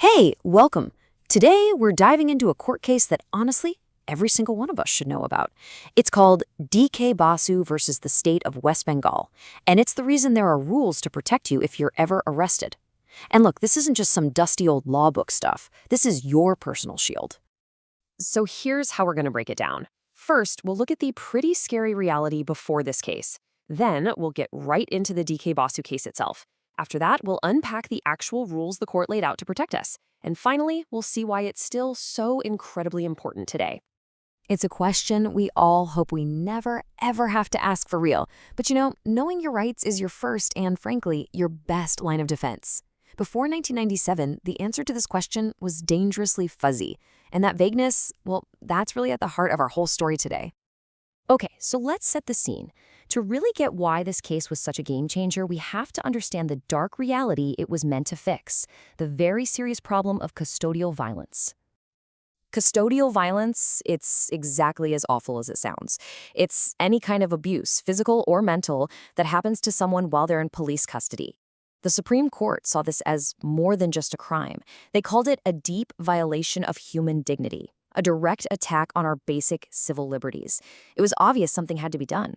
Hey, welcome. Today, we're diving into a court case that honestly, every single one of us should know about. It's called DK Basu versus the state of West Bengal, and it's the reason there are rules to protect you if you're ever arrested. And look, this isn't just some dusty old law book stuff. This is your personal shield. So here's how we're going to break it down. First, we'll look at the pretty scary reality before this case. Then, we'll get right into the DK Basu case itself. After that, we'll unpack the actual rules the court laid out to protect us. And finally, we'll see why it's still so incredibly important today. It's a question we all hope we never, ever have to ask for real. But knowing your rights is your first and, frankly, your best line of defense. Before 1997, the answer to this question was dangerously fuzzy. And that vagueness, well, that's really at the heart of our whole story today. Okay, so let's set the scene. To really get why this case was such a game changer, we have to understand the dark reality it was meant to fix, the very serious problem of custodial violence. Custodial violence, it's exactly as awful as it sounds. It's any kind of abuse, physical or mental, that happens to someone while they're in police custody. The Supreme Court saw this as more than just a crime. They called it a deep violation of human dignity, a direct attack on our basic civil liberties. It was obvious something had to be done.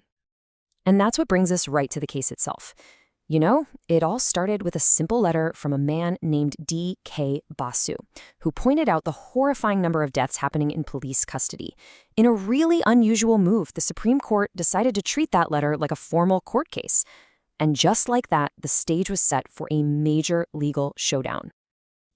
And that's what brings us right to the case itself. It all started with a simple letter from a man named D.K. Basu, who pointed out the horrifying number of deaths happening in police custody. In a really unusual move, the Supreme Court decided to treat that letter like a formal court case. And just like that, the stage was set for a major legal showdown.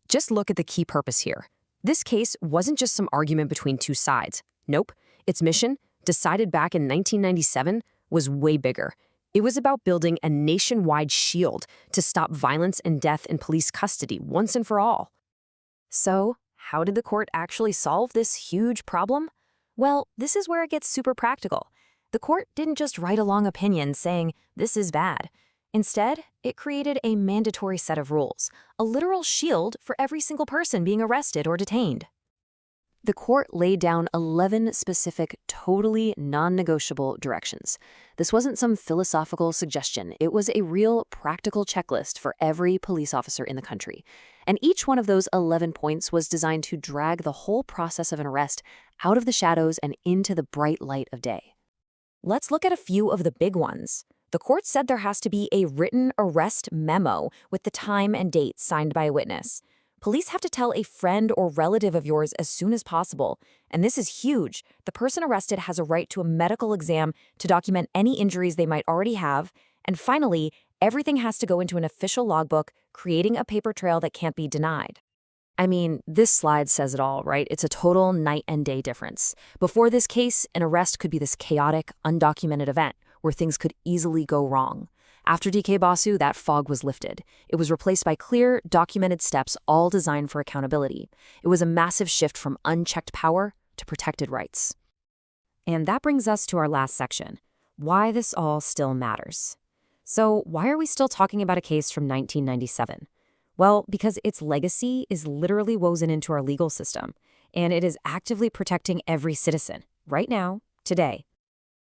Just look at the key purpose here. This case wasn't just some argument between two sides. Nope. Its mission, decided back in 1997, was way bigger. It was about building a nationwide shield to stop violence and death in police custody once and for all. So, how did the court actually solve this huge problem? Well, this is where it gets super practical. The court didn't just write a long opinion saying, this is bad. Instead, it created a mandatory set of rules, a literal shield for every single person being arrested or detained. The court laid down 11 specific, totally non-negotiable directions. This wasn't some philosophical suggestion. It was a real, practical checklist for every police officer in the country. And each one of those 11 points was designed to drag the whole process of an arrest out of the shadows and into the bright light of day. Let's look at a few of the big ones. The court said there has to be a written arrest memo with the time and date signed by a witness. Police have to tell a friend or relative of yours as soon as possible. And this is huge. The person arrested has a right to a medical exam to document any injuries they might already have. And finally, everything has to go into an official logbook, creating a paper trail that can't be denied. I mean, this slide says it all, right? It's a total night and day difference. Before this case, an arrest could be this chaotic, undocumented event where things could easily go wrong. After DK Basu, that fog was lifted. It was replaced by clear, documented steps all designed for accountability. It was a massive shift from unchecked power to protected rights. And that brings us to our last section, why this all still matters. So why are we still talking about a case from 1997? Well, because its legacy is literally woven into our legal system, and it is actively protecting every citizen, right now, today.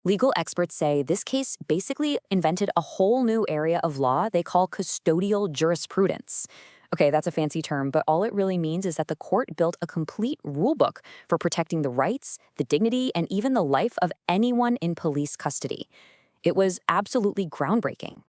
Legal experts say this case basically invented a whole new area of law they call custodial jurisprudence. Okay, that's a fancy term, but all it really means is that the court built a complete rulebook for protecting the rights, the dignity, and even the life of anyone in police custody. It was absolutely groundbreaking.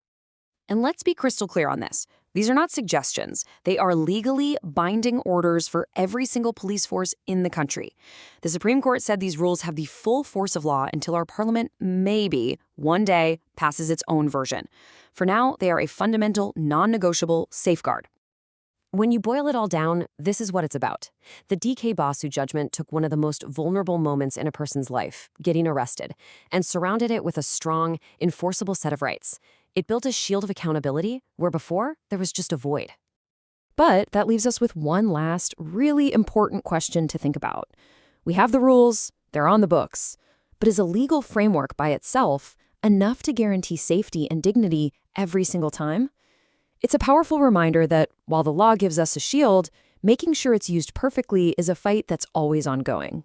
And let's be crystal clear on this. These are not suggestions. They are legally binding orders for every single police force in the country. The Supreme Court said these rules have the full force of law until our parliament, maybe, one day, passes its own version. For now, they are a fundamental, non-negotiable safeguard. When you boil it all down, this is what it's about. The DK Basu judgment took one of the most vulnerable moments in a person's life, getting arrested, and surrounded it with a strong, enforceable set of rights. It built a shield of accountability where before there was just a void. But that leaves us with one last, really important question to think about. We have the rules, they're on the books, but is a legal framework by itself enough to guarantee safety and dignity every single time? It's a powerful reminder that while the law gives us a shield, making sure it's used perfectly is a fight that's always ongoing.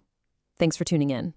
Thanks for tuning in.